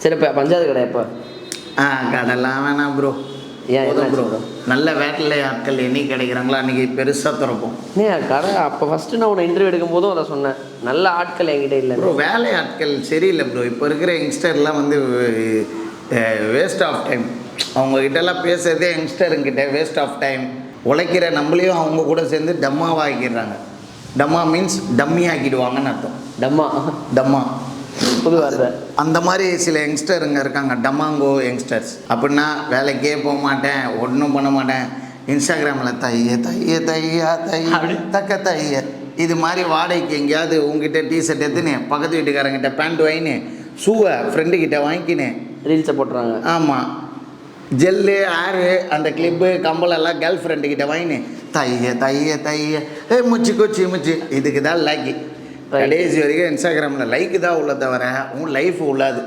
சரி இப்போ பஞ்சாயத்து கடை எப்போ? கடைலாம் வேணாம் ப்ரோ. ஏன் என்ன ப்ரோ ப்ரோ? நல்ல வேட்டில் ஆட்கள் என்னைக்கு கிடைக்கிறாங்களோ அன்றைக்கி பெருசாக திறப்போம். கடை அப்போ ஃபஸ்ட்டு நான் உன்னை இன்டர்வியூ எடுக்கும் போதும் அதை சொன்னேன், நல்ல ஆட்கள் என்கிட்ட இல்லை ப்ரோ. வேலை ஆட்கள் சரியில்லை ப்ரோ. இப்போ இருக்கிற யங்ஸ்டர்லாம் வந்து வேஸ்ட் ஆஃப் டைம். அவங்கக்கிட்டலாம் பேசுகிறதே யங்ஸ்டருங்கிட்ட வேஸ்ட் ஆஃப் டைம். உழைக்கிற நம்மளையும் அவங்க கூட சேர்ந்து டம்மாவாக ஆக்கிடுறாங்க. டம்மா மீன்ஸ் டம்மி ஆக்கிடுவாங்கன்னு அர்த்தம். டம்மா புது வார்த்தை. அந்த மாதிரி சில யங்ஸ்டருங்க இருக்காங்க, டம்மாங்கோ யங்ஸ்டர்ஸ். அப்படின்னா வேலைக்கே போக மாட்டேன், ஒன்றும் பண்ண மாட்டேன், இன்ஸ்டாகிராமில் தைய தைய தையா தைய தக்க தைய இது மாதிரி வாடகைக்கு எங்கேயாவது உங்ககிட்ட டிஷர்ட் எடுத்துன்னு பக்கத்து வீட்டுக்காரங்கிட்ட பேண்ட் வாங்கினு ஷூவை ஃப்ரெண்டுக்கிட்ட வாங்கிக்கின்னு ரீல்ஸை போட்டுறாங்க. ஆமாம், ஜெல்லு ஆறு அந்த கிளிப்பு கம்பளெல்லாம் கேர்ள் ஃப்ரெண்டுக்கிட்ட வாங்கினு தைய தைய தைய முச்சு கொச்சி முச்சு. இதுக்கு தான் லைக்கு. கடைசி வரைக்கும் இன்ஸ்டாகிராமில் லைக்கு தான் உள்ள தவிர உன் லைஃப் உள்ளாது.